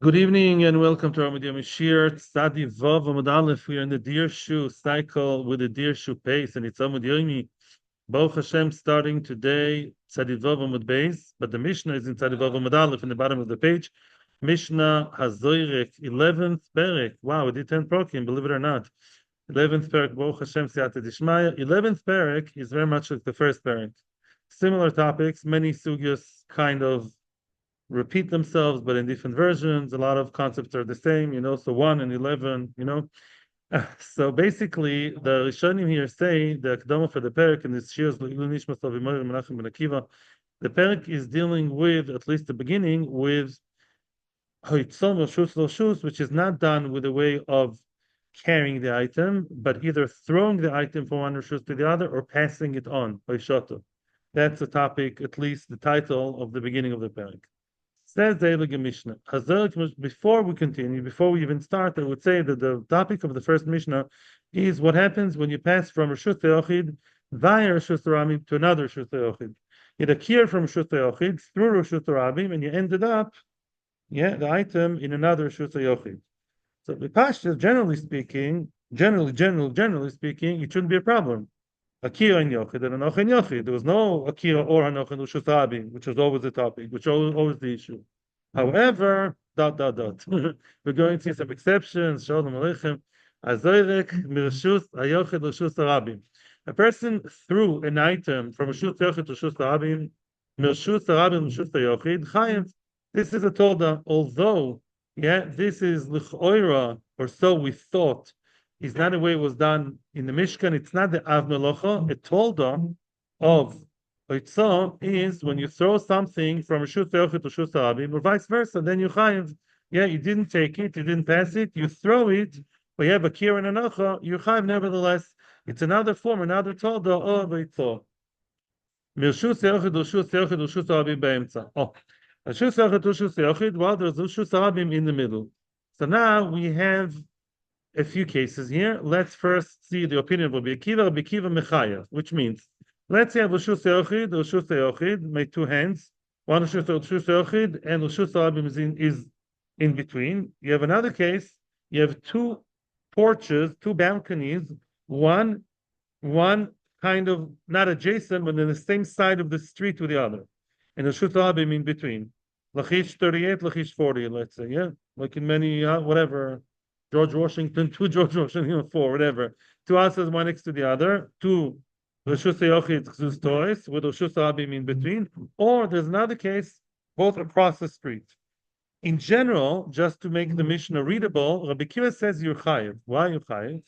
Good evening and welcome to our Media Mishir. Tzadi Vav Amud Aleph. We are in the Deer Shoe cycle with the Deer Shoe pace, and it's Amud Yomi. Baruch Hashem starting today, Tzadi Vav Amud Beis, but the Mishnah is in Tzadi Vav Amud Aleph in the bottom of the page. Mishnah Hazoirek, 11th Perek. Wow, we did 10 prokim, believe it or not. 11th Perek, Baruch Hashem Siyata Dishmaya. 11th Perek is very much like the first Perek. Similar topics, many sugyas kind of repeat themselves, but in different versions. A lot of concepts are the same, so 1 and 11, So basically, the Rishonim here say the Akdama for the Perek and this Shiraz L'Ilu Nishmas of Imar Menachem Ben Akiva. The Perek is dealing with, at least the beginning, with Hoitzom Roshus Loshus, which is not done with a way of carrying the item, but either throwing the item from one Roshus to the other or passing it on, Hoishoto. That's the topic, at least the title of the beginning of the Perek. Says the Eilige Mishnah. Before we continue, before we even start, I would say that the topic of the first Mishnah is what happens when you pass from Reshus Te'ochid via Reshus Rabim to another Reshus Te'ochid. You had a kir from Reshus Te'ochid through Reshus Rabim, and you ended up, the item in another Reshus Te'ochid. So the Pashtas, generally speaking, it shouldn't be a problem. Akira and Yochid and Anoch and Yochid. There was no Akira or Anoch and Ushus Rabim, which was always the topic, which was always the issue. However, ... We're going to see some exceptions. Shalom Aleichem. Azoirek mirshus ayochid l'shus harabim. A person threw an item from Reshus Yochid to Reshus Harabim, mirshus harabim l'shus Yochid, chayev. This is a Torah, although, this is l'choira, or so we thought, is not the way it was done in the Mishkan. It's not the Av Melocha. A Torah of Oitzah is when you throw something from Reshus Yochid to Reshus Harabim, or vice versa, then you chayev. You didn't take it, you didn't pass it, you throw it, but you have a kir and anacha, you chayev nevertheless. It's another form, another Torah of Oitzah. Mirshus Yochid, Reshus Yochid, Reshus Harabim be'emtza. Reshus Yochid, Reshus Yochid, while there's Reshus Harabim in the middle. So now we have a few cases here. Let's first see the opinion of Rabbi Akiva Mechayev, which means, let's say Reshus Yochid, make two hands, one Reshus Yochid, and Reshus Harabim is in between. You have another case, you have two porches, two balconies, one kind of not adjacent, but on the same side of the street with the other. And Reshus Harabim in between. Lachish 38, Lachish 40, let's say, like in many, whatever, George Washington, 4, whatever. Two houses, one next to the other, two Reshus Yochid Chzus with Reshus Harabim in between, or there's another case, both across the street. In general, just to make the Mishnah readable, Rabbi Akiva says you're chayiv. Why you're chayiv?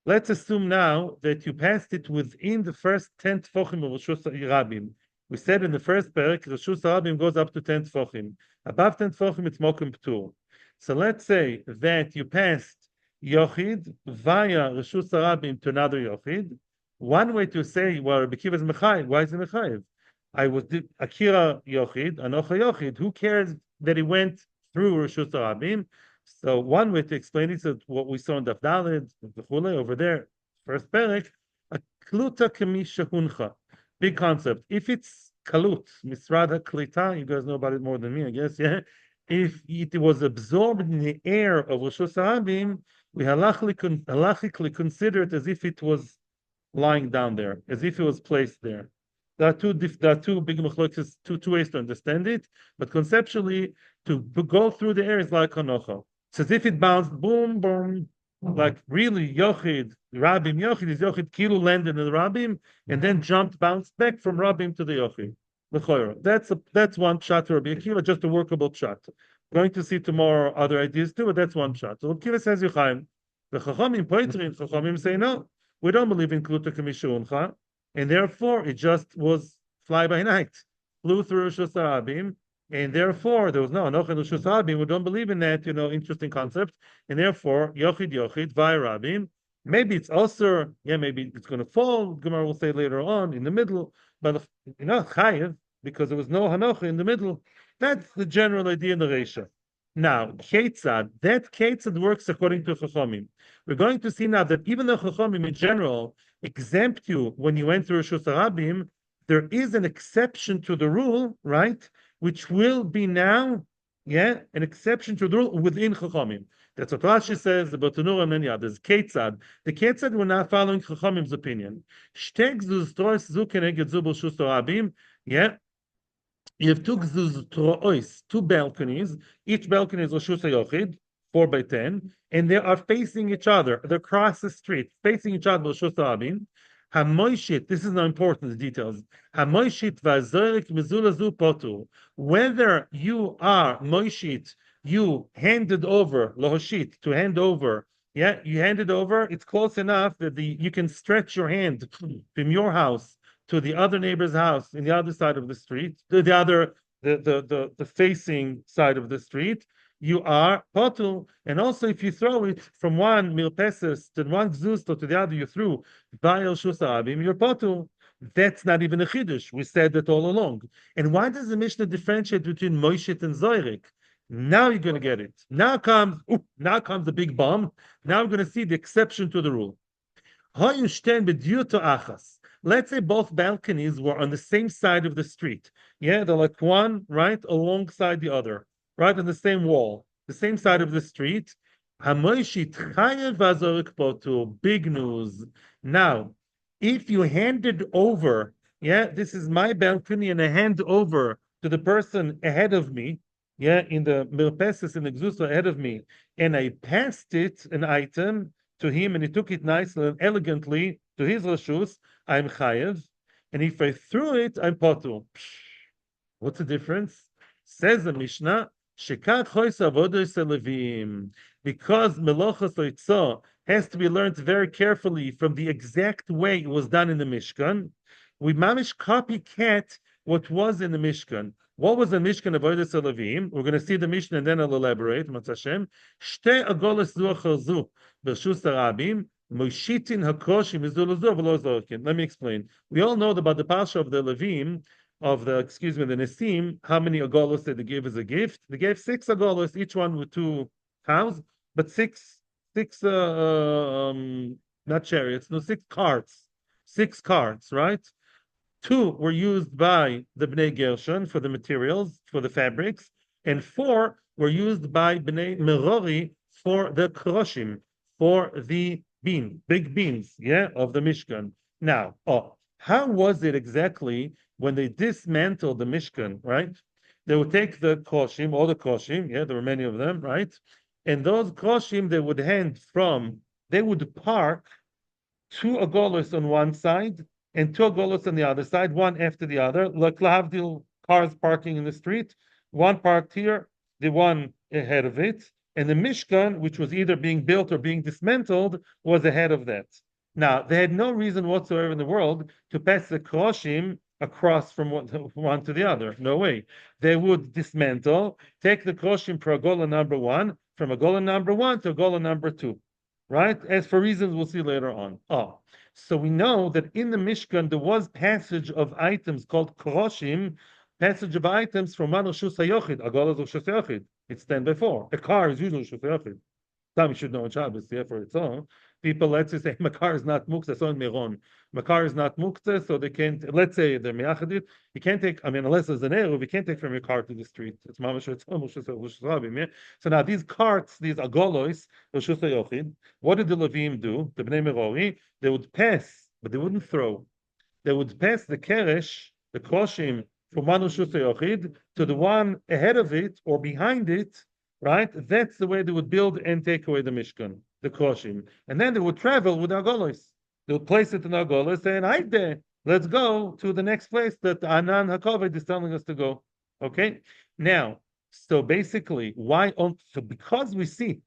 Let's assume now that you passed it within the first 10 tefachim of Reshus Rabim. We said in the first Perek, Reshus Rabim goes up to 10 tefachim. Above 10 tefachim, it's mokum ptur. So let's say that you passed Yochid via Reshus Rabim to another Yochid. One way to say, well, Rabbi Akiva is mechayiv. Why is he mechayiv? I was Akira Yochid, Anocha Yochid. Who cares that he went through Reshus Harabim? So one way to explain it is what we saw in Daf Daled, over there, first Perek, a kluta kamisha huncha. Big concept. If it's kalut, misrada klita, you guys know about it more than me, I guess, If it was absorbed in the air of Reshus Harabim, we halachically consider it as if it was lying down there, as if it was placed there. There are two big machlokes, two ways to understand it, but conceptually, to go through the air is like hanocha. It's as if it bounced, boom, boom, like really Yochid, Rabim Yochid is Yochid Kilu landed in the Rabim, and then bounced back from Rabim to the Yochid. That's one shot to Rabbi Akiva, just a workable shot. Going to see tomorrow other ideas too, but that's one shot. So Rabbi Akiva says Yochaim. The Chachamim say no, we don't believe in Kluta Kamishuncha. And therefore, it just was fly by night, flew through Reshus Harabim, and therefore there was no Anoch and Reshus Harabim. We don't believe in that, interesting concept. And therefore, Yochid via Rabim. Maybe it's also, maybe it's going to fall. Gemara will say later on in the middle, but Chayev, because there was no Hanoch in the middle. That's the general idea in the Reisha. Now, that Ketzad works according to Chachamim. We're going to see now that even though Chachamim in general exempt you when you enter Reshus Harabim, there is an exception to the rule, right? Which will be now Yeah, an exception to the rule within Chachamim. That's what Rashi says about Tanur and many others. Ketzad. The Ketzad were not following Chachamim's opinion. Shteg zuz trois zu keneged zu b'shus Torabim. Yeah, you have two balconies. Each balcony is Roshus HaYochid, 4 by 10, and they are facing each other. They're across the street, facing each other, Roshus HaRabim. Hamoishit, this is now important, the details. Hamoishit v'azorik mezulazu potu. Whether you are Moishit, you handed over, Lohoshit, to hand over, yeah, you hand it over, it's close enough that you can stretch your hand from your house to the other neighbor's house in the other side of the street, the facing side of the street, you are potul. And also, if you throw it from one mirpeses to one gzusto to the other, you threw bayel shusarabim, you're potul. That's not even a chiddush. We said that all along. And why does the Mishnah differentiate between Moishit and Zoirik? Now you're going to get it. Now comes the big bomb. Now we're going to see the exception to the rule. Let's say both balconies were on the same side of the street. Yeah, they're like one right alongside the other, right on the same wall, the same side of the street. Big news. Now, if you handed over, yeah, this is my balcony, and I hand over to the person ahead of me, yeah, in the mirpesis, in the gzusa ahead of me, and I passed it, an item, to him, and he took it nicely and elegantly to his rashus, I'm chayev, and if I threw it, I'm potul. What's the difference? Says the Mishnah, Shekat chois avodos elevim, because melochas loitzah has to be learned very carefully from the exact way it was done in the Mishkan. We mamish copycat what was in the Mishkan. What was the Mishkan avodos elevim? We're going to see the Mishnah and then I'll elaborate. Matz Hashem. Shte agolas zu achar zu b'shus harabim. Let me explain. We all know about the Pasha of the Levim, the Nesim, how many agolos did they give as a gift? They gave 6 agolos, each one with 2 cows, but six, not chariots, no, 6 carts. 6 carts, right? 2 were used by the Bnei Gershon for the materials, for the fabrics, and 4 were used by Bnei Merori for the kroshim, for the big beams, yeah, of the Mishkan. Now, how was it exactly when they dismantled the Mishkan, right? They would take the koshim, all the koshim, yeah, there were many of them, right? And those koshim they would park 2 agolos on one side and 2 agolos on the other side, one after the other, like lahavdil cars parking in the street, one parked here, the one ahead of it, and the Mishkan, which was either being built or being dismantled, was ahead of that. Now, they had no reason whatsoever in the world to pass the kroshim across from one to the other. No way. They would dismantle, take the kroshim for agola number 1, from agola number 1 to agola number 2. Right? As for reasons we'll see later on. So we know that in the Mishkan there was passage of items called kroshim, passage of items from one Roshus HaYochid, agolas Roshus HaYochid. It's 10 by 4. A car is usually Roshus HaYochid. Some you should know in Shabbos, yeah, for its own. People, let's say, my car is not muktzah, so in Miron. My car is not muktzah, so they can't, let's say they're miyachadit, you can't take, unless there's an eruv, you can't take from your car to the street. It's mamash its own, yeah. So now these carts, these agolos, Roshus HaYochid, what did the Levim do? The Bnei Merori, they would pass, but they wouldn't throw. They would pass the keresh, the koshim, from one Roshus HaYochid to the one ahead of it or behind it, right? That's the way they would build and take away the Mishkan, the Koshim. And then they would travel with Agolos. They would place it in Agolos and hide there. Let's go to the next place that Anan HaKoved is telling us to go. Okay? Now, so basically, so because we see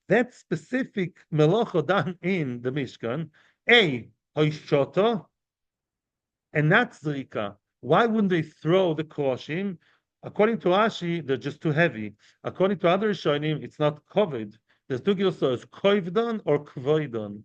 that specific Melocha done in the Mishkan, Hoishota, and not Zrika. Why wouldn't they throw the koshim? According to Rashi, they're just too heavy. According to other Rishonim, it's not kovid. There's 2 gilsos, koivdon or kvoidon.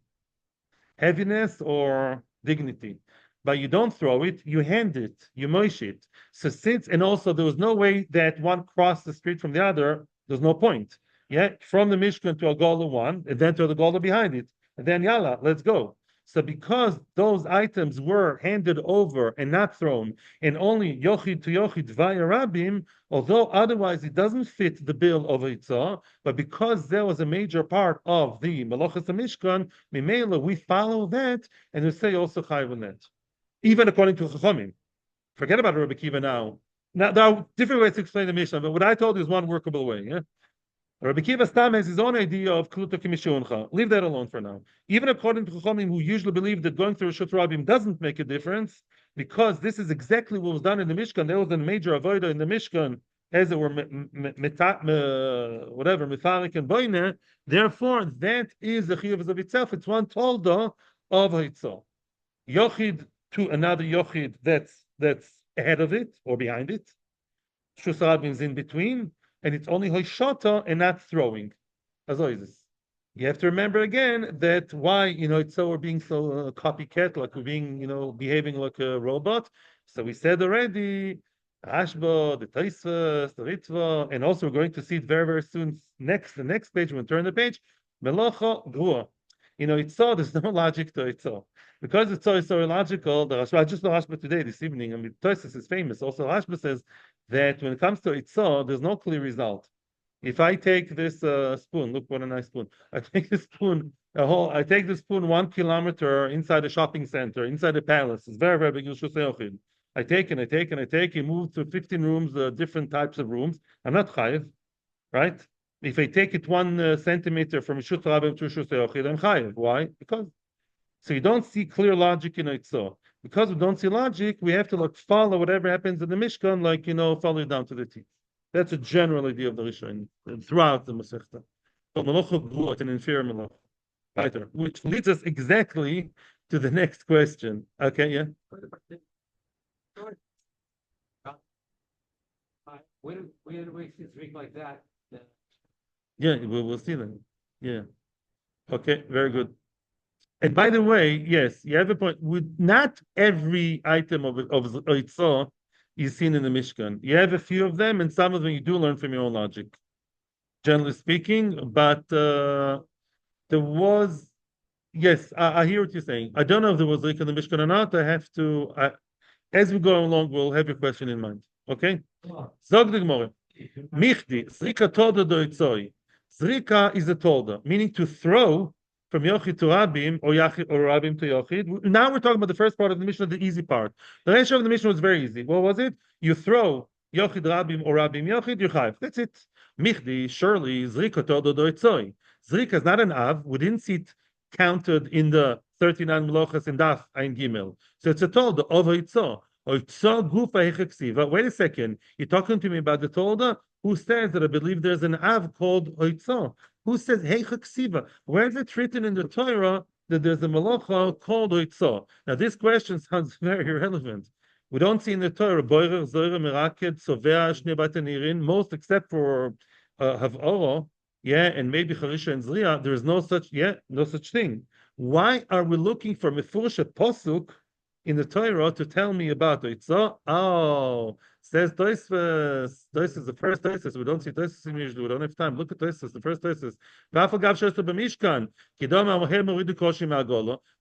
Heaviness or dignity. But you don't throw it, you hand it, you moish it. So and also there was no way that one crossed the street from the other, there's no point. Yeah, from the Mishkan to a Gola 1, and then to the Gola behind it. And then yalla, let's go. So because those items were handed over and not thrown, and only yochid to yochid via rabim, although otherwise it doesn't fit the bill of Eitzah, but because there was a major part of the Malachas Mishkan, Mimela, we follow that, and we say also Chayv on that. Even according to Chachamim. Forget about Rabbi Kiva now. Now, there are different ways to explain the Mishnah, but what I told you is one workable way. Yeah? Rabbi Kiva Stam has his own idea of Kluta Kimishuncha. Leave that alone for now. Even according to Chachamim, who usually believe that going through Rishut Rabim doesn't make a difference, because this is exactly what was done in the Mishkan. There was a major avodah in the Mishkan, as it were whatever, Mitharik and Boine. Therefore, that is the Chiyuv of itself. It's one tolda of Hitzah. Yochid to another Yochid that's ahead of it or behind it. Shus Rabim is in between. And it's only hoishata and not throwing. As always, you have to remember again that why it's so we're being so copycat, like we're being behaving like a robot. So we said already, Ashba, the Taisvas, the Ritva, and also we're going to see it very very soon. The next page when we turn the page, Melacha Grua. It's so there's no logic to it so. Because it's so illogical, the Rashba, I just saw Rashba today, this evening. I mean, Tosis is famous. Also, Rashba says that when it comes to Itzah, there's no clear result. If I take this spoon, look what a nice spoon. I take this spoon, I take this spoon 1 kilometer inside a shopping center, inside a palace. It's very, very big. I take it, move to 15 rooms, different types of rooms. I'm not chayiv, right? If I take it 1 centimeter from Shut Rabim to Shut Yochid, I'm chayiv. Why? Because so you don't see clear logic in Eitzah. Because we don't see logic, we have to follow whatever happens in the Mishkan, follow it down to the T. That's a general idea of the Rishon throughout the Masechta. But Malacha grew at an inferior Malacha. Which leads us exactly to the next question. Okay, yeah? Where do we see drink like that? Yeah, we'll see then. Yeah. Okay, very good. And by the way, yes, you have a point. With not every item of Eitzah is seen in the Mishkan. You have a few of them, and some of them you do learn from your own logic, generally speaking. But there was, yes, I hear what you're saying. I don't know if there was Zrika in the Mishkan or not. I have to, as we go along, we'll have your question in mind. Okay? Zog the Gemara. Michdi, Zrika tolda do Eitzoi. Zrika is a tolda, meaning to throw from Yochid to Rabim or Rabim to Yochid. Now we're talking about the first part of the Mishnah, the easy part. The rest of the Mishnah was very easy. What was it? You throw Yochid Rabim or Rabim Yochid, you chayv. That's it. Michdi, surely, Zrika todo do etzoi. Zrika is not an av. We didn't see it counted in the 39 Melochas in Daf Ein Gimel. So it's a tolda of Eitzah. Eitzah gufa hecheksiva. Wait a second. You're talking to me about the tolda? Who says that I believe there's an av called Eitzah? Who says, hey, chaksiva? Where is it written in the Torah that there's a malacha called Eitzah? Now, this question sounds very irrelevant. We don't see in the Torah, boirer, zoirer, meraked, sovea, shnei batanirin, most except for havoro, and maybe charisha and zriya, there is no such thing. Why are we looking for mefurish posuk in the Torah to tell me about Eitzah? Oh, says Toisves. Toisves is the first Toisves. We don't see Toisves usually. We don't have time. Look at Toisves, the first Toisves.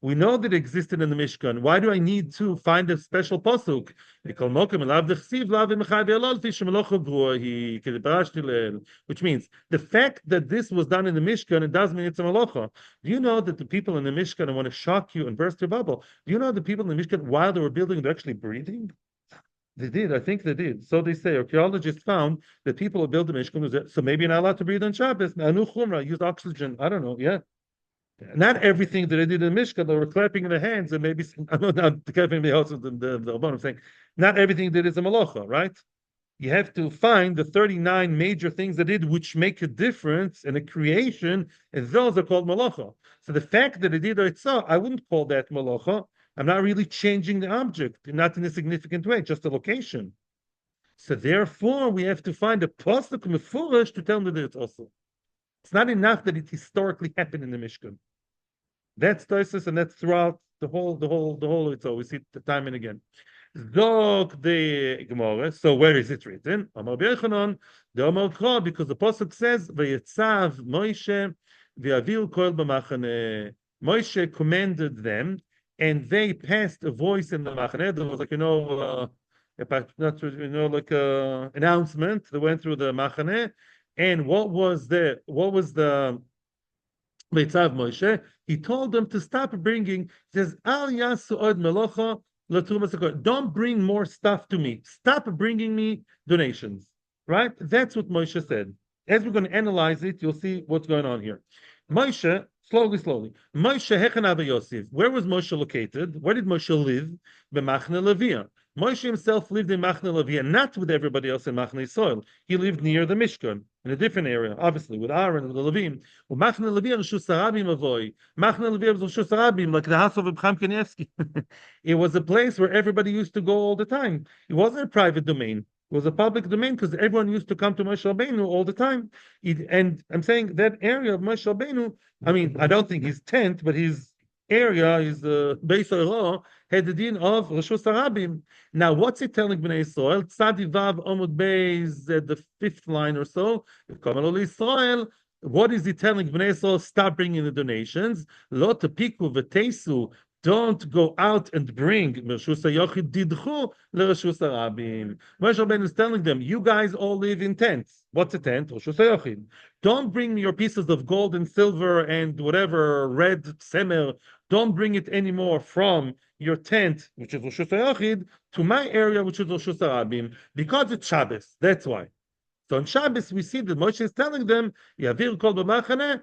We know that it existed in the Mishkan. Why do I need to find a special pasuk? Which means the fact that this was done in the Mishkan, it does mean it's a malacha. Do you know that the people in the Mishkan, I want to shock you and burst your bubble, do you know the people in the Mishkan, while they were building, they're actually breathing? They did. I think they did. So they say. Archaeologists found that people who built the Mishkan, so maybe you're not allowed to breathe on Shabbos. Anu Chumra used oxygen. I don't know. Yeah. Not everything that they did in the Mishkan, they were clapping in their hands and maybe, I'm not clapping the house of the I'm saying, not everything they did is a malacha, right? You have to find the 39 major things they did which make a difference in a creation, and those are called malacha. So the fact that they did Eitzah, I wouldn't call that malacha. I'm not really changing the object, not in a significant way, just a location. So therefore, we have to find a pasuk mefurish to tell me that it's also. It's not enough that it historically happened in the Mishkan. That's Tosis, and that's throughout the whole. It's always see the time and again. Zog the Gemara. So where is it written? Amar B'Yechanan, the Amar because the pasuk says, "Vayetzav Moshe v'Aviu kol b'machane." Moshe commanded them, and they passed a voice in the Machane. There was like, not like a announcement that went through the Machane. And what was the Beitzav Moshe? He told them to stop bringing. He says, Al yasu od melocha l'tumas hakol. Don't bring more stuff to me. Stop bringing me donations. Right? That's what Moshe said. As we're going to analyze it, you'll see what's going on here. Moshe, slowly. Moshe Hechanav Yosef. Where was Moshe located? Where did Moshe live? B'machne Levia. Moshe himself lived in Machne Levia, not with everybody else in Machne Yisrael. He lived near the Mishkan, in a different area, obviously, with Aaron and the Levim. Machne Levia Rishus Harabim avoy. Machne Levia was Rishus Harabim, like the house of Abraham Kanievsky. It was a place where everybody used to go all the time. It wasn't a private domain. It was a public domain because everyone used to come to Moshe Rabbeinu all the time. And I'm saying that area of Moshe Rabbeinu, I mean, I don't think his tent, but his area, his Beis Oro, had the din of Rishus Harabim. Now, what's it telling Bnei Israel? Tzadi Vav Omud Beis, at the fifth line or so, Israel. What is he telling Bnei Israel? Stop bringing the donations. Lo tepiku v'teisu. Don't go out and bring Mershus HaYochid didchu l'Reshus HaRabim. Moshe Rabbeinu is telling them, you guys all live in tents. What's a tent? Reshus HaYochid. Don't bring me your pieces of gold and silver and whatever, red semer. Don't bring it anymore from your tent, which is Reshus HaYochid, to my area, which is Reshus HaRabim, because it's Shabbos. That's why. So on Shabbos, we see that Moshe is telling them, Yavir kol b'machane,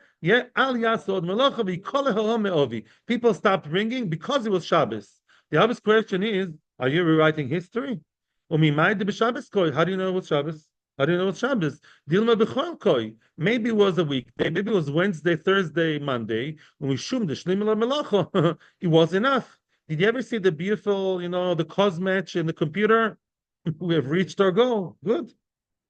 al yasod melocha v'yikol ha'om me'ovi. People stopped bringing because it was Shabbos. The obvious question is, are you rewriting history? How do you know it was Shabbos? How do you know it's Shabbos? Dilma b'chol koi. Maybe it was a weekday, maybe it was Wednesday, Thursday, Monday, when we shum the shlim melacha. It was enough. Did you ever see the beautiful, the cos match in the computer? We have reached our goal. Good.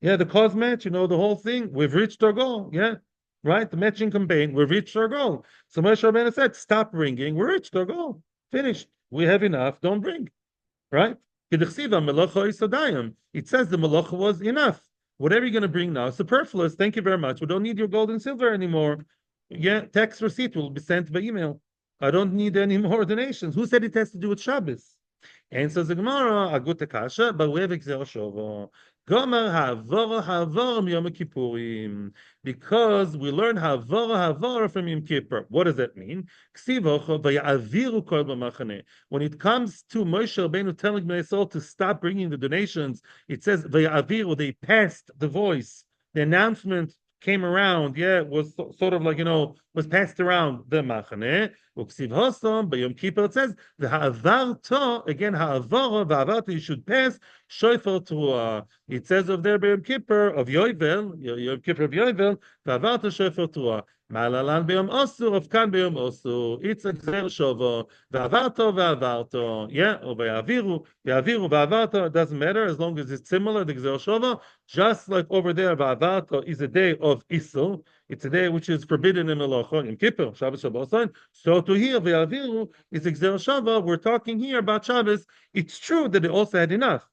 Yeah, the cause match, the whole thing. We've reached our goal. Yeah, right? The matching campaign, we've reached our goal. So Moshe Rabbeinu said, stop bringing. We reached our goal. Finished. We have enough. Don't bring. Right? It says the malacha was enough. Whatever you're going to bring now is superfluous. Thank you very much. We don't need your gold and silver anymore. Yeah, tax receipt will be sent by email. I don't need any more donations. Who said it has to do with Shabbos? And says the Gemara, Agut Kasha, but we have Exer Shovo. Gomer Havor Yom Kippurim, because we learn Havor from Yom Kippur. What does that mean? When it comes to Moshe Rabbeinu telling Bnei Yisrael to stop bringing the donations, it says they passed the voice. The announcement came around. Yeah, it was sort of like was passed around the Machane. Uksiv Hosom by Yom Kippur, it says the Ha'avarto, again Ha'avarto, you should pass Shofar Teruah. It says of there by Yom Kippur of Yovel, Yom Kippur of Yovel, Ha'avarto Shofar Teruah. Ma'alalan b'Yom Osur, of Kan b'Yom Osur. It's a Gzer Shovo. Va'avarto. Yeah, or Yaviru va'avarto. It doesn't matter as long as it's similar. The Gzer Shovo, just like over there, Va'avarto is a day of Isur. It's a day which is forbidden in Melacha, in Kippur, Shabbos Shabbosan. So to here, Ve'aviru is Gzer Shava. We're talking here about Shabbos. It's true that they also had enough,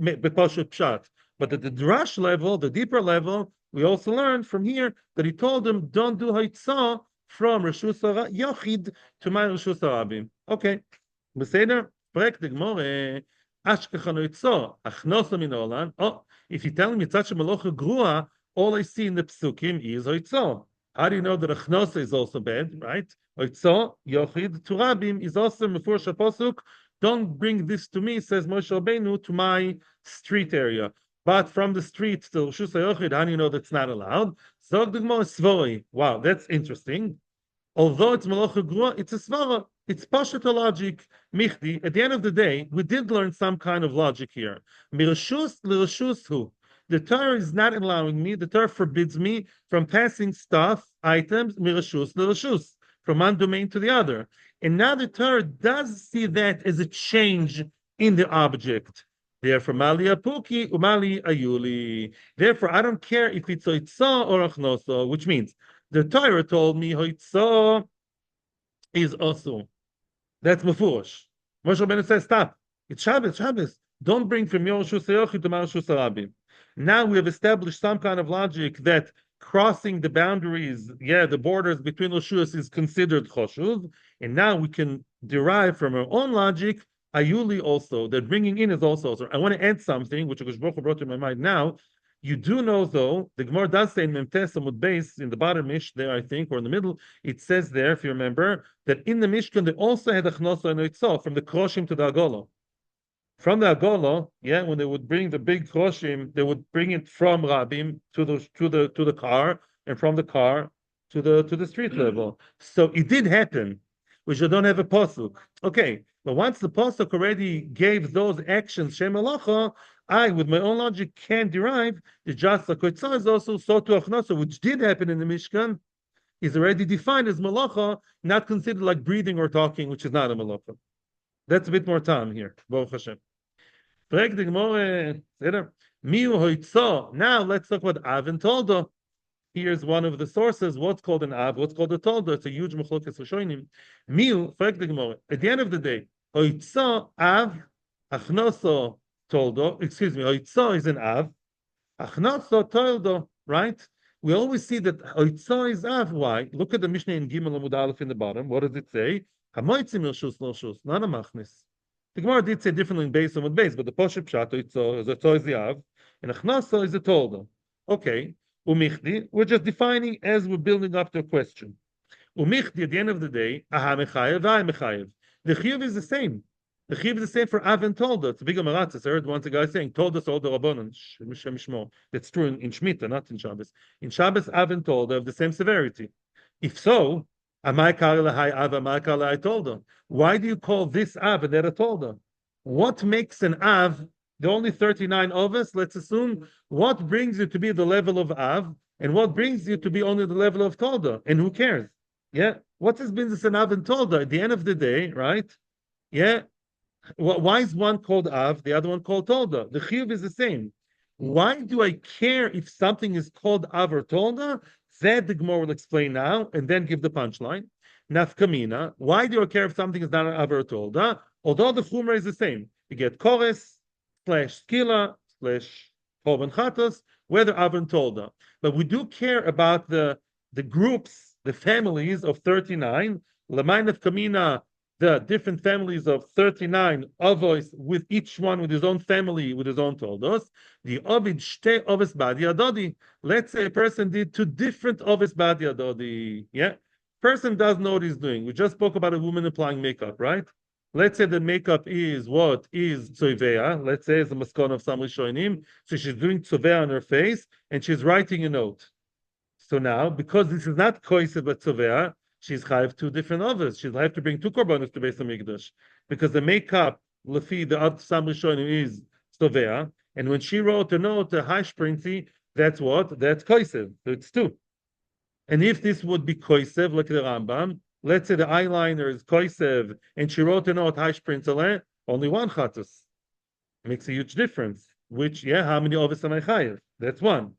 B'Pashut Pshat. But at the Drash level, the deeper level, we also learned from here that he told them, don't do Haitzah from Reshus HaYochid to my Reshus HaRabim. Okay. Beseder, Perek the Gemara, Ashkechan Haitzah, Achnosa min Olan. Oh, if you tell me it's such a Malocha Grua, all I see in the Psukim is Haitzah. How do you know that Achnosa is also bad, right? Haitzah, Yochid, to Rabim is also Mefurish HaPosuk. Don't bring this to me, says Moshe Rabbeinu, to my street area. But from the street to Reshus HaYochid, how do you know that's not allowed? Zog the Gemara Svori. Wow, that's interesting. Although it's Malacha Grua, it's a Svara. It's Pashut logic. Michdi, at the end of the day, we did learn some kind of logic here. Mirashus l'Reshus hu. The Torah is not allowing me, the Torah forbids me from passing stuff, items, Mirashus l'Reshus, from one domain to the other. And now the Torah does see that as a change in the object. Therefore, Mali Apuki, Umali Ayuli. Therefore, I don't care if it's Hoitzah or Achnoso, which means the Torah told me Hoitzah is also. That's Mefurish. Moshe Rabbeinu says, stop. It's Shabbos. Don't bring from your Reshus HaYochid to my Reshus HaRabim. Now we have established some kind of logic that crossing the boundaries, the borders between Roshuas is considered Choshuv, and now we can derive from our own logic, Ayuli also, that bringing in is also. So I want to add something, which Akash Baruch Hu brought to my mind now. You do know, though, the Gemara does say in Memtes Amud Beis, in the bottom Mish there, I think, or in the middle, it says there, if you remember, that in the Mishkan they also had a Chnosa and Eitzah, from the Kroshim to the Agolo. From the Agolo, when they would bring the big Kroshim, they would bring it from Rabim to the car, and from the car to the street level. So it did happen, which I don't have a pasuk. Okay, but once the pasuk already gave those actions Shem Malacha, I, with my own logic, can derive the just Koitzah is also so to Achnasa, which did happen in the Mishkan, is already defined as Malacha, not considered like breathing or talking, which is not a Malacha. That's a bit more time here. Baruch Hashem. Perek the Gemara, Miu Hoitzah. Now let's talk about Av and Toldo. Here's one of the sources. What's called an Av? What's called a Toldo? It's a huge machlokas Rishonim. Miu, Perek the Gemara. At the end of the day, Hoitzah Av, Achnoso Toldo. Excuse me. Hoitzah is an Av. Achnoso Toldo. Right? We always see that Hoitzah is Av. Why? Look at the Mishnah in Gimel Amud Aleph in the bottom. What does it say? Hamoitzim Ilshus Loshus. Not a Machnis. The Gemara did say differently in base and with base, but the Poshup Pshat is the Av, and Achnasa is a Tolda. Okay. Umichdi, we're just defining as we're building up to a question. Umichdi, at the end of the day, Aha Mechayev, I Mechayev. The Chiyuv is the same. The Chiyuv is the same for Av and Tolda. It's a big Amaratzis. I heard once a guy saying, Tolda Tolda Rabbanon, Shem Shmo. That's true in Shemitah, not in Shabbos. In Shabbos, Av and Tolda have the same severity. If so, why do you call this Av and that a Tolda? What makes an Av, the only 39 of us, let's assume, what brings you to be the level of Av, and what brings you to be only the level of Tolda? And who cares? What's this business in Av and Tolda? At the end of the day, right? Why is one called Av, the other one called Tolda? The Chiyuv is the same. Why do I care if something is called Av or Tolda? That the Gemara will explain now, and then give the punchline. Nafkamina. Why do you care if something is not an Av or Tolda? Although the Chumra is the same. You get Kores, / Skila, / Korban Chatos, whether Av and Tolda. But we do care about the groups, the families of 39. L'may Nafkamina, the different families of 39 avos, with each one with his own family, with his own toldos. The ovid shte ovis badi adodi. Let's say a person did two different ovis badi adodi. Person doesn't know what he's doing. We just spoke about a woman applying makeup, right? Let's say the makeup is what is tzovea. Let's say it's a maskon of some rishonim. So she's doing tzovea on her face and she's writing a note. So now, because this is not koisev but tzovea, she's chayiv two different others. She'll have to bring two korbanos to Beis Hamikdash, because the makeup, lefi the Sam Rishonim is tzovea, and when she wrote a note, the hashprinti, that's what? That's koisev. So it's two. And if this would be koisev, like the Rambam, let's say the eyeliner is koisev, and she wrote a note hashprinti, only one chatus. Makes a huge difference. Which, how many others am I chayiv? That's one.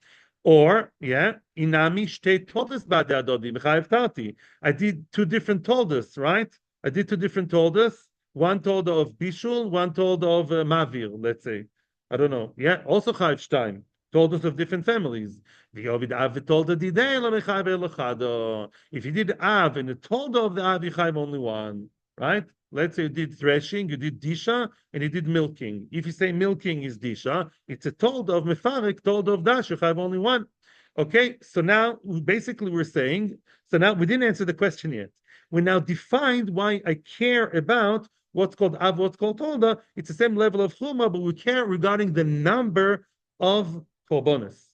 Or, inami shtei toldas bade adodi mechayev tati. I did two different toldas, right? I did two different toldas. One tolda of bishul, one tolda of mavir, let's say. I don't know. Also chayev shtaim. Toldas of different families. The ovid av tolda didei lo mechayev elachado. If you did av and the tolda of the av, you chayev only one, right? Let's say you did threshing, you did disha, and you did milking. If you say milking is disha, it's a told of mefarek, told of dash, you have only one. Okay, so now we're saying, so now we didn't answer the question yet. We now defined why I care about what's called av, what's called tolda. It's the same level of chuma, but we care regarding the number of korbanos.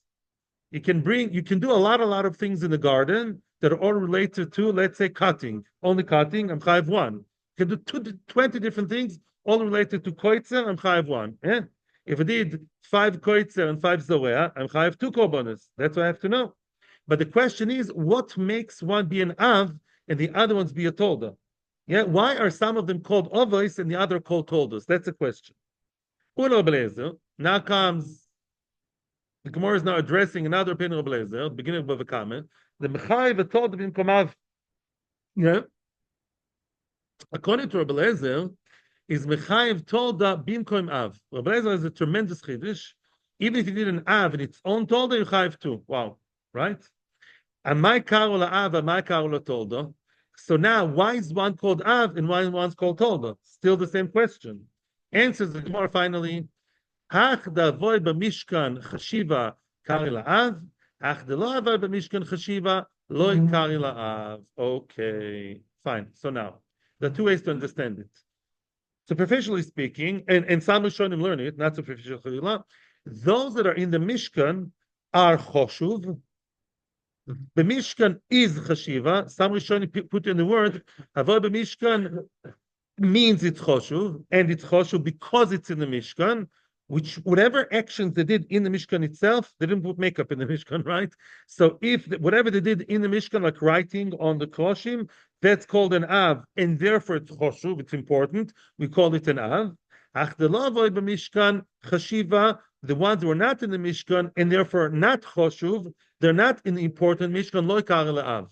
You can do a lot of things in the garden that are all related to, let's say, cutting. Only cutting, I'm chayiv one. You can do 20 different things, all related to koitzer, I'm chayiv one. If I did 5 koitzer and 5 zorea, I'm chayiv 2 korbanos. That's what I have to know. But the question is, what makes one be an av and the other ones be a tolda? Why are some of them called ovos and the other called toldos? That's the question. Now comes, the Gemara is now addressing another opinion of Blazer, beginning of a comment. The mechayiv a tolda b'mkomav. According to Rabbi Lezer, is mechayev tolda bimkoim av. Rabbi Lezer is a tremendous chiddush. Even if you did an av in its own tolda, you chayev too. Wow, right? Amai karu la'av, amai karu la'tolda. So now, why is one called Av and why one's called Tolda? Still the same question. Answers the Gemara finally. Hach da'avoy b'mishkan chashiva kari la'av. Hach de'lo avoy b'mishkan chashiva loy kari la'av. Okay, fine. So now, there are two ways to understand it. Superficially speaking, and some Rishonim learn it, not superficially, those that are in the Mishkan are choshuv. The Mishkan is chashiva. Some Rishonim put in the word avoy b'mishkan means it's choshuv, and it's choshuv because it's in the Mishkan. Which whatever actions they did in the Mishkan itself, they didn't put makeup in the Mishkan, right? So if whatever they did in the Mishkan, like writing on the kloshim, that's called an av, and therefore it's choshuv. It's important. We call it an av. Ach the Mishkan chashiva. The ones who are not in the Mishkan and therefore not choshuv, they're not in the important Mishkan. Lo kari av.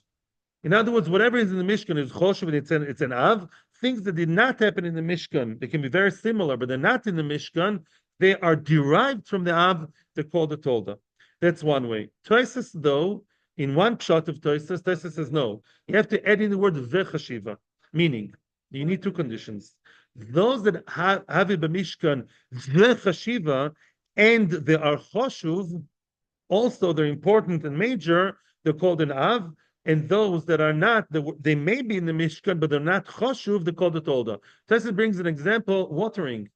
In other words, whatever is in the Mishkan is choshuv, and it's an av. Things that did not happen in the Mishkan, they can be very similar, but they're not in the Mishkan. They are derived from the Av, they're called the Tolda. That's one way. Toises, though, in one pshat of Toises, Toises says no. You have to add in the word vechashiva, meaning you need two conditions. Those that have it b'mishkan vechashiva, and they are choshuv, also they're important and major, they're called an Av, and those that are not, they may be in the Mishkan, but they're not choshuv, they're called the Tolda. Toises brings an example, watering.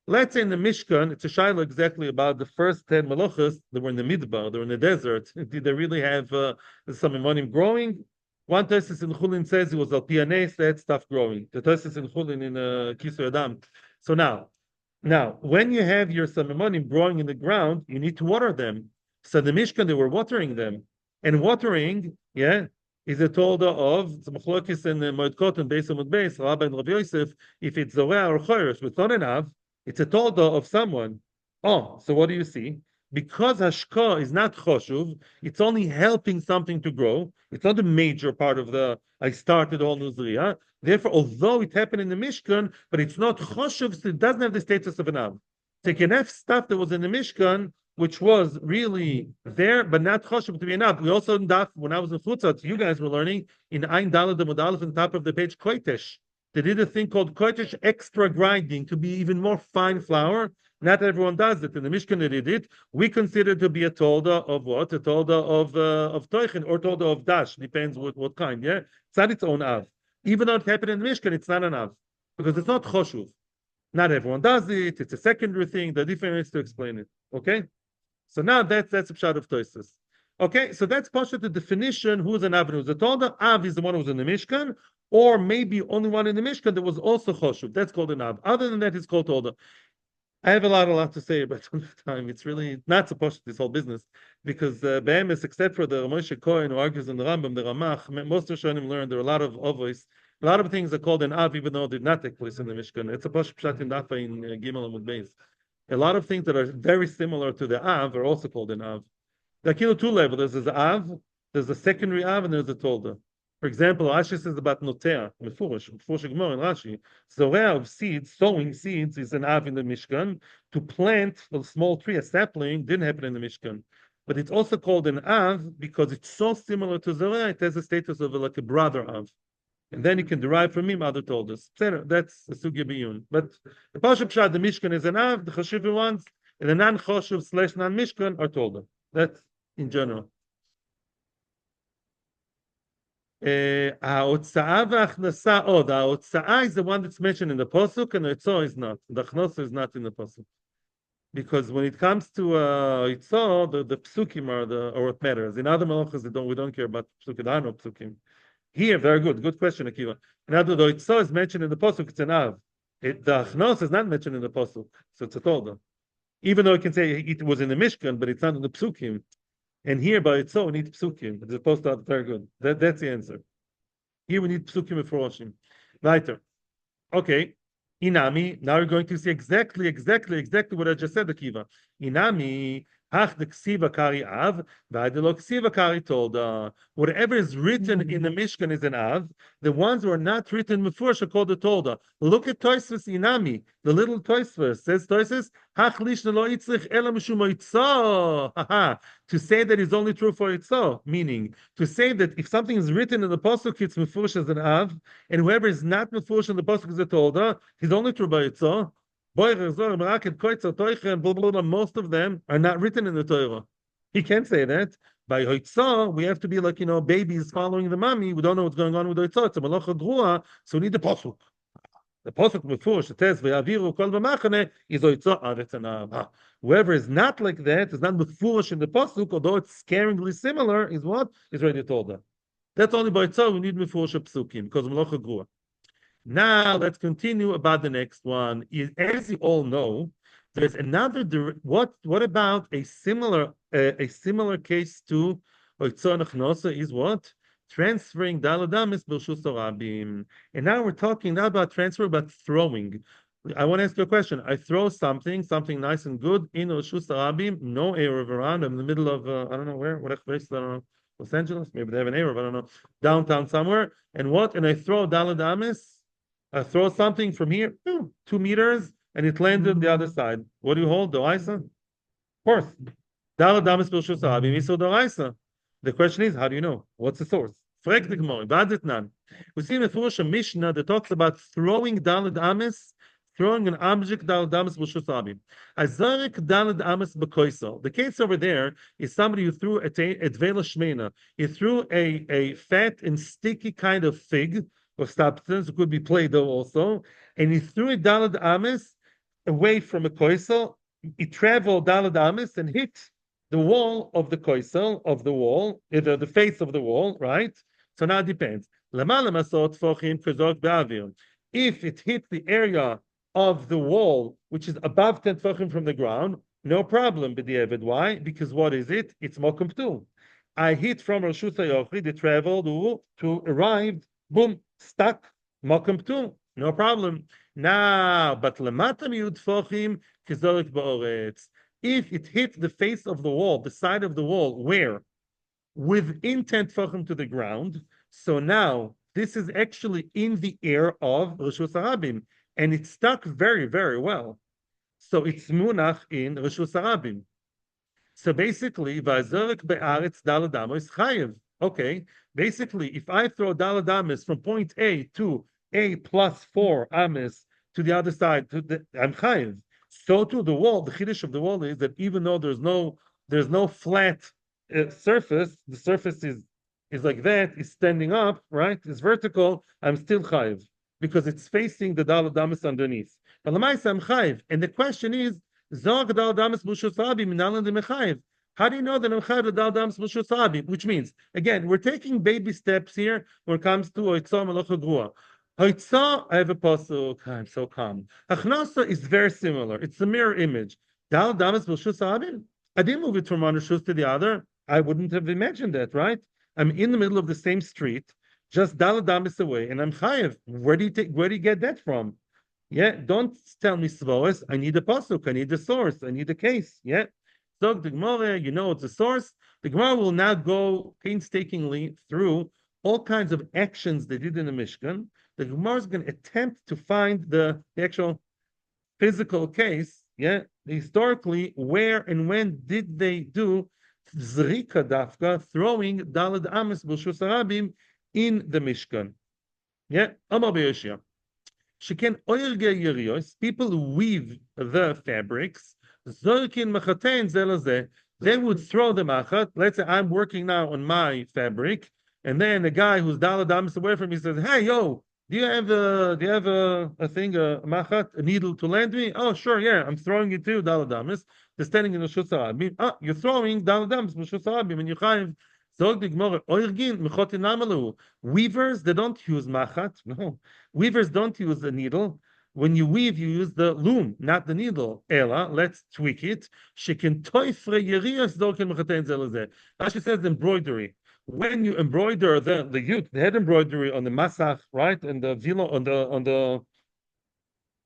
Let's say in the Mishkan, it's a shaila exactly about the first 10 malachas that were in the Midbar, they were in the desert. Did they really have some imanim growing? One Tosis in Chulin says it was al pianes, they had stuff growing. The Tosis in Chulin in Kisu Adam. So now, when you have your samimonim growing in the ground, you need to water them. So the Mishkan, they were watering them. And watering, is a tolda of Tzmachlokis and Moed Koton, Beis Amud Beis, Rabbi and Rabbi Yosef, if it's Zorea or Choresh, with not enough, it's a tolda of someone. Oh, so what do you see? Because hashka is not choshuv, it's only helping something to grow. It's not a major part of the I started all nuzriya. Therefore, although it happened in the Mishkan, but it's not choshuv, so it doesn't have the status of an av. So you can have stuff that was in the Mishkan, which was really there, but not choshuv to be an av. We also, when I was in Chutzat, you guys were learning in Ein Dalad the Modalef on top of the page koitesh. They did a thing called koitesh extra grinding to be even more fine flour. Not everyone does it. In the Mishkan they did it. We consider it to be a tolda of what? A tolda of toichen or tolda of dash. Depends what kind. Yeah, it's not its own av. Even though it happened in the Mishkan, it's not an av because it's not choshuv. Not everyone does it. It's a secondary thing. The different ways to explain it. Okay. So now that's a pshat of toises. Okay, so that's partially the definition. Who's an av and who's a tolda? Av is the one who's in the Mishkan, or maybe only one in the Mishkan that was also choshuv. That's called an av. Other than that, it's called tolda. I have a lot to say about time. It's really not supposed to this whole business because Be'emes, except for the Moshe Cohen who argues in the Rambam, the Ramach, most of Rishonim learned there are a lot of ovos. A lot of things are called an av, even though they did not take place in the Mishkan. It's a posh pshat in Dafa in Gimel and Beis. A lot of things that are very similar to the av are also called an av. There are two levels. There's the av, there's the secondary av, and there's the tolda. For example, Rashi says about notea, mefurish Gemara and Rashi, zorea of seeds, sowing seeds is an av in the Mishkan. To plant a small tree, a sapling, didn't happen in the Mishkan. But it's also called an av because it's so similar to zorea, it has a status of like a brother av. And then you can derive from him other toldas. That's a sugya biyun. But the Pashup Pshat, the Mishkan is an av, the Chashiv ones, and the non-Choshuv / non-Mishkan are tolda. That's in general. Ha'otza'ah v'achnasa od. Ha'otza'ah is the one that's mentioned in the pasuk, and the Itzah is not. The achnasa is not in the pasuk, because when it comes to Itzah, the psukim are what matters. In other malachas, we don't care about psukim. There are no psukim. Here, very good question, Akiva. In other words, the Itzah is mentioned in the pasuk. It's an av. The achnasa is not mentioned in the pasuk, so it's a tolda. Even though it can say it was in the Mishkan, but it's not in the psukim. And here by itself, we need psukim. As opposed to very good. That's the answer. Here we need psukim and foroshim. Weiter. Okay. Inami. Now we're going to see exactly what I just said, Akiva. Inami Hach the ksiva kari av, v'adelo ksiva kari tolda. Whatever is written in the Mishkan is an av. The ones who are not written before are called the tolda. Look at Tosfos Inami, the little Tosfos. Says Tosfos, Hach lishna lo yitzrich ela mishum oitzo. To say that is only true for itzo, meaning to say that if something is written in the pasuk, it's mefurish as an av, and whoever is not mefurish in the pasuk is a tolda, he's only true by itzo. Most of them are not written in the Torah. He can't say that. By Hoitzah, we have to be like, babies following the mommy. We don't know what's going on with Hoitzah. It's a malacha grua, so we need the pasuk. The pasuk before it says "Ve'aviru kol b'machane" is Hoitzah aretz anav. Whoever is not like that is not mefurish in the pasuk, although it's scaringly similar. Is what is already told them. That's only by Hoitzah we need mefurish psukim because malacha grua. Now let's continue about the next one. As you all know, there's another. What about a similar case to Oitzon Achnosa is what? Transferring Daladamis B'Rshus Rabim. And now we're talking not about transfer, but throwing. I want to ask you a question. I throw something nice and good in Rshus Rabim, no Erev around. I'm in the middle of I don't know where, what place, I don't know, Los Angeles. Maybe they have an Erev, I don't know, downtown somewhere. And what? And I throw Daladamis. I throw something from here, 2 meters, and it landed on the other side. What do you hold? The Isa? Of course. The question is, how do you know? What's the source? We see in the Furush Mishnah that talks about throwing Dalad Amis, throwing an object Dalad Amis b'Rshus Rabim. Azarik Dalad Amis b'Koisel. The case over there is somebody who threw at Vela Shmena. He threw a fat and sticky kind of fig, or substance, it could be Play-Doh also, and he threw it Dalad Amis away from a koisel. He traveled Dalad Amis and hit the wall of the koisel, of the wall, either the face of the wall, right? So now it depends. If it hit the area of the wall, which is above 10 tefachim from the ground, no problem, b'diavad. Why? Because what is it? It's mokum ptul. I hit from Rashut HaYochid, it traveled to arrived, boom, stuck, mokum ptul, no problem. Now, but lemata miyud tefachim kizorik ba'oretz. If it hit the face of the wall, the side of the wall, where? Within 10 tefachim to the ground, so now this is actually in the air of Reshus Harabim, and it stuck very, very well. So it's munach in Reshus Harabim. So basically, v'azorik be'aretz daladamo is chayev. Okay, basically, if I throw dalad amis from point A to A plus 4 amis to the other side, I'm chayev. So to the wall, the chiddush of the wall is that even though there's no flat surface, the surface is like that, is standing up, right? It's vertical. I'm still chayev because it's facing the dalad amis underneath. But l'maisa I'm chayev, and the question is, zog dalad amis b'Rshus Rabim minalan demechayev. How do you know that I'm chayev dalad amis b'Rshus Rabim? Which means, again, we're taking baby steps here when it comes to oitzah malacha grua. Hoitzah, I have a pasuk. I'm so calm. Achnasa is very similar. It's a mirror image. Dalad amis b'Rshus Rabim. I didn't move it from one reshus to the other. I wouldn't have imagined that, right? I'm in the middle of the same street, just dalad amis away, and I'm chayev. Where do you get that from? Yeah, don't tell me svos. I need a pasuk. I need a source. I need a case. Yeah. So the Gemara, it's a source. The Gemara will now go painstakingly through all kinds of actions they did in the Mishkan. The Gemara is going to attempt to find the actual physical case. Yeah, historically, where and when did they do zrika dafka, throwing dalad amis b'Rshus Harabim in the Mishkan? Yeah, Amar Be'Yoshia. Sheken oilge yerios, people who weave the fabrics, zorkin machatein zelazeh, they would throw the machat. Let's say I'm working now on my fabric, and then the guy who's dalad amis away from me says, "Hey, yo, do you have a thing, a machat, a needle to lend me?" "Oh, sure, yeah, I'm throwing it to you, dalad amis." They're standing in the Reshus Harabim. "Oh, you're throwing dalad amis b'Rshus Harabim, and you chayiv." Weavers, they don't use machat. No, weavers don't use the needle. When you weave, you use the loom, not the needle. Ella, let's tweak it. Rashi says embroidery. When you embroider the head embroidery on the masach, right, and the vilo on the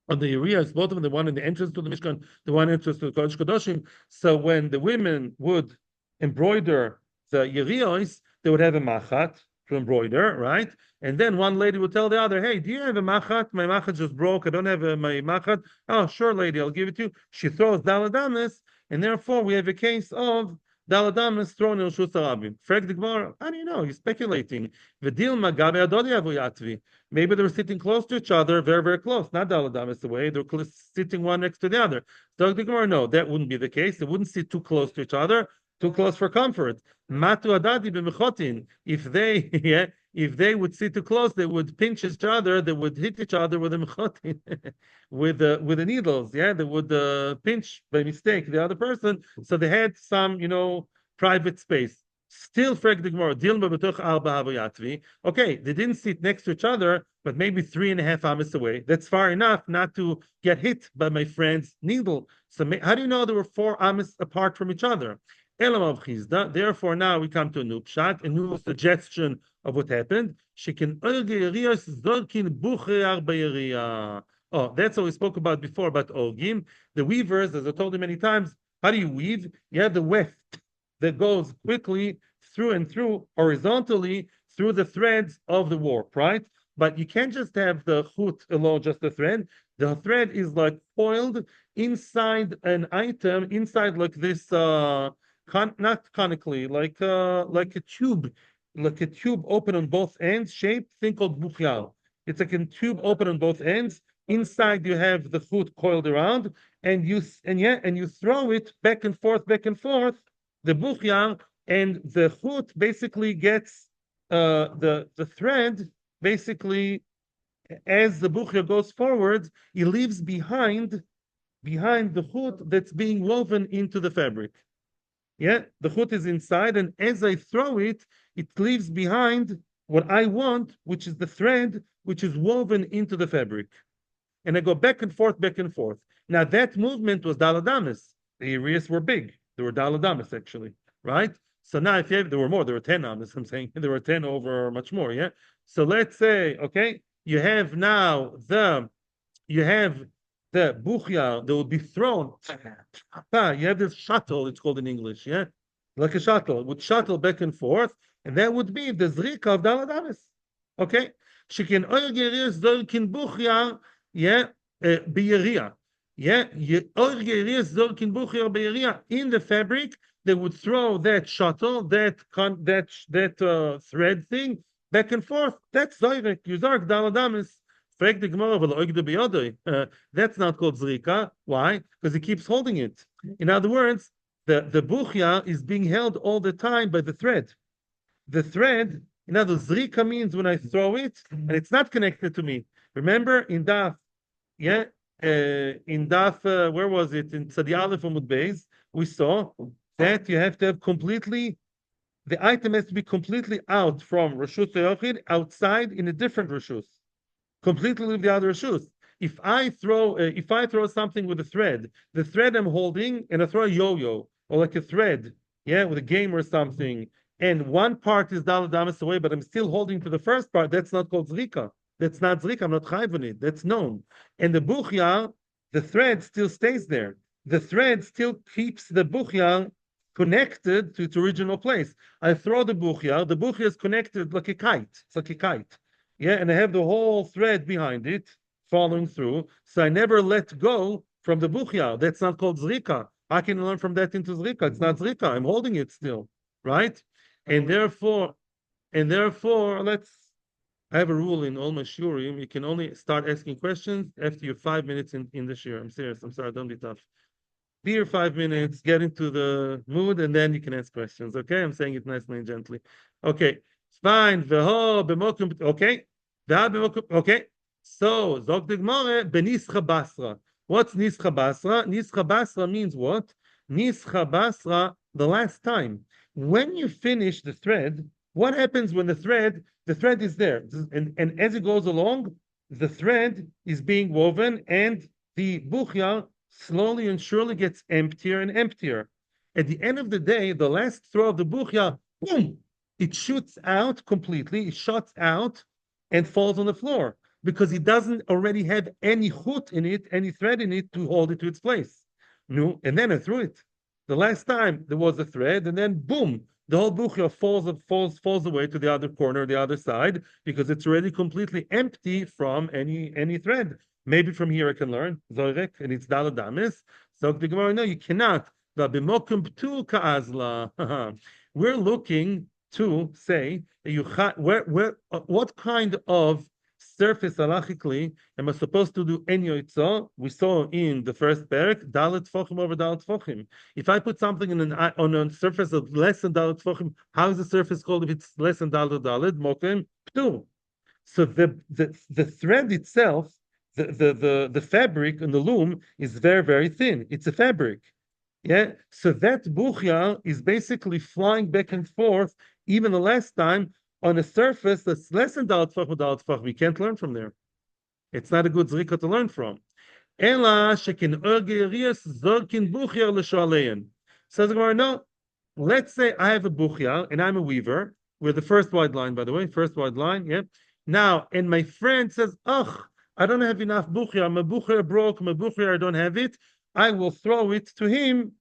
on the areas, both of them, the one in the entrance to the Mishkan, the one entrance to the Kodesh Kodashim. So when the women would embroider the Yerios, they would have a machat to embroider, right? And then one lady would tell the other, "Hey, do you have a machat? My machat just broke. I don't have my machat." "Oh, sure, lady, I'll give it to you." She throws daladamas, and therefore we have a case of daladamas thrown in Rishus Harabim. Frag the Gemara, how do you know? He's speculating. V'dilma gabe adodi avu yatvi. Maybe they were sitting close to each other, very, very close, not daladamas away. They were sitting one next to the other. So the Gemara, no, that wouldn't be the case. They wouldn't sit too close to each other, too close for comfort. Matu adadi b'mechotin. If they, yeah, if they would sit too close, they would pinch each other. They would hit each other with the mechotin, with the needles. Yeah, they would pinch by mistake the other person. So they had some, private space. Still, frag the Gemara, Dilma b'toch arba havayatvi. Okay, they didn't sit next to each other, but maybe 3.5 amas away. That's far enough not to get hit by my friend's needle. So how do you know there were 4 amas apart from each other? Elam of Chizda. Therefore, now we come to a new pshat, a new suggestion of what happened. She can zorkin buchear bayeriya. Oh, that's what we spoke about before about orgim. The weavers, as I told you many times, how do you weave? You have the weft that goes quickly through and through horizontally through the threads of the warp, right? But you can't just have the chut alone, just the thread. The thread is like coiled inside an item, inside like this, not conically, like a tube, open on both ends, shaped thing called buchyal. It's like a tube open on both ends. Inside you have the chut coiled around, and you throw it back and forth, the buchya, and the chut basically gets the thread basically, as the buchya goes forward, it leaves behind the chut that's being woven into the fabric. Yeah, the chut is inside, and as I throw it, it leaves behind what I want, which is the thread which is woven into the fabric. And I go back and forth. Now that movement was daladamas. The areas were big. There were daladamas actually, right? So now if you have, there were more, there were 10 amas, I'm saying. There were 10 over much more, yeah? So let's say, okay, you have the buchya that will be thrown. You have this shuttle, it's called in English, yeah? Like a shuttle, would shuttle back and forth, and that would be the zrika of daladamas. Okay? She can buchya, yeah, biyeriya. Yeah, in the fabric, they would throw that shuttle, that thread thing back and forth. That's zoyrek. Yuzark daladamis. Frag the Gemara, that's not called zrika. Why? Because he keeps holding it. In other words, the buchya is being held all the time by the thread. The thread, in other words, zrika means when I throw it and it's not connected to me. Remember in Daf, yeah, in Daf, where was it? In Tzadi Aleph Amud Beis, we saw that you have to have completely, the item has to be completely out from Rashus Yochid, outside in a different Rashus. Completely leave the other Rashus. If I throw something with a thread, the thread I'm holding, and I throw a yo-yo, or like a thread, yeah, with a game or something, and one part is daladamas away, but I'm still holding to the first part, that's not called zrika. That's not zrika. I'm not chayv on it. That's known. And the buchya, the thread still stays there. The thread still keeps the buchya connected to its original place. I throw the buchya is connected like a kite. It's like a kite. Yeah, and I have the whole thread behind it following through. So I never let go from the buchya. That's not called zrika. I can learn from that into zrika. It's not zrika. I'm holding it still, right? And therefore, I have a rule in all my shurim. You can only start asking questions after you're 5 minutes in the shir. I'm serious. I'm sorry. Don't be tough. Be here 5 minutes, get into the mood, and then you can ask questions. Okay? I'm saying it nicely and gently. Okay. Fine. Okay. Okay. So, Zog the Gemara, Benischa Basra. What's Nischa Basra? Nischa Basra means what? Nischa Basra, the last time. When you finish the thread, what happens when the thread is there, and as it goes along, the thread is being woven, and the buchya slowly and surely gets emptier and emptier. At the end of the day, the last throw of the buchya, boom, it shoots out completely, it shuts out and falls on the floor. because it doesn't already have any hook in it, any thread in it to hold it to its place. No, and then I threw it. The last time there was a thread, and then boom, the whole buchya falls away to the other corner, the other side, because it's already completely empty from any thread. Maybe from here I can learn Zorek, and it's daladamis. So the Gemara, no, you cannot. We're looking to say what kind of surface halachically am I supposed to do any yotzah? We saw in the first Perek, dalet tfachim over dalet tfachim. If I put something on a surface of less than dalet tfachim, how is the surface called if it's less than dalet mokem ptur? So the thread itself, the fabric and the loom is very, very thin. It's a fabric. Yeah. So that buchya is basically flying back and forth, even the last time, on a surface that's less than dalet tfachim. We can't learn from there. It's not a good zrika to learn from. Ela shekin ergerias zorkin buchya l'shalein. Says the Gemara, no. Let's say I have a buchya and I'm a weaver. We're the first wide line, by the way, first wide line. Yeah. Now, and my friend says, "Ugh, I don't have enough buchya. My buchya broke. My buchya, I don't have it. I will throw it to him.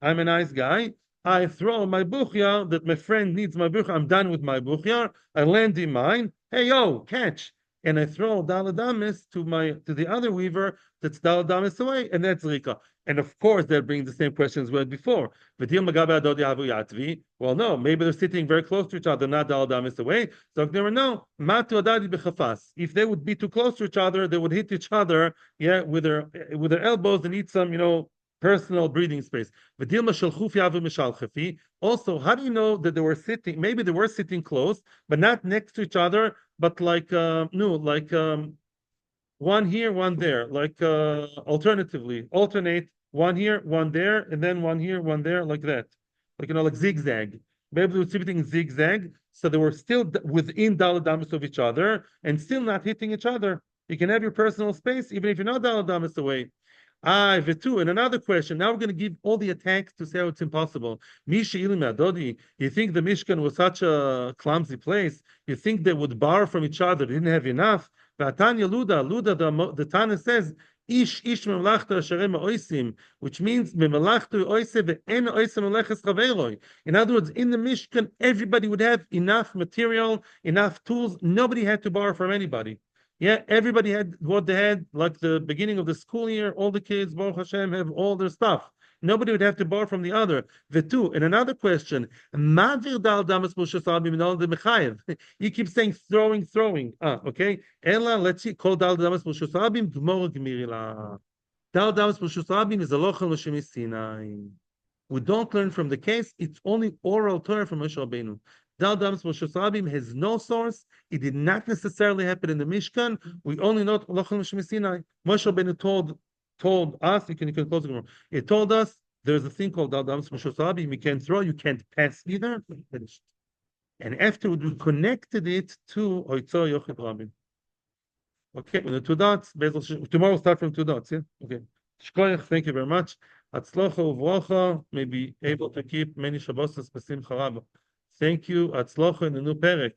I'm a nice guy. I throw my buchya that my friend needs my buchya. I'm done with my buchya. I land in mine. Hey, yo, catch." And I throw daladamis to the other weaver that's daladamis away, and that's rika. And of course, that brings the same questions we had before. Well, no, maybe they're sitting very close to each other, not daladamis away. So never know. If they would be too close to each other, they would hit each other, yeah, with their elbows and eat some, personal breathing space. Also, how do you know that they were sitting? Maybe they were sitting close, but not next to each other, but like one here, one there, like alternate one here, one there, and then one here, one there, like that, like zigzag. Maybe they were sitting zigzag, so they were still within daladamis of each other and still not hitting each other. You can have your personal space even if you're not daladamis away. Vetu, and another question. Now we're going to give all the attacks to say how it's impossible. Mishi Adodi, you think the Mishkan was such a clumsy place? You think they would borrow from each other? They didn't have enough? Vatanya Luda, the Tana says, Ish memalachta asherem oisim, which means memalachta oise ve'en oise meleches chaveroi. In other words, in the Mishkan, everybody would have enough material, enough tools. Nobody had to borrow from anybody. Yeah, everybody had what they had, like the beginning of the school year. All the kids, Baruch Hashem, have all their stuff. Nobody would have to borrow from the other. The two. And another question: you keep saying throwing. Okay. Ella, let's see. Call dal damas b'shusabim gmor gmirila. Dal damas b'shusabim is a lochel l'shem Sinai. We don't learn from the case. It's only oral Torah from Moshe Rabbeinu. Dal damas b'shusabim has no source. It did not necessarily happen in the Mishkan. We only know lochel l'shem Sinai. Moshe Rabbeinu told us. You can close the Gemara. It told us there's a thing called dal damas b'shusabim. You can't throw. You can't pass either. Finished. And afterward, we connected it to Hoitzo Yochid Rabin. Okay, with the two dots. Tomorrow we'll start from two dots. Yeah. Okay. Shkoyach, thank you very much. Atzlocha uvrocha may be able to keep many Shabbos and Besim Charab. Thank you. Atzlocha in the new Perek.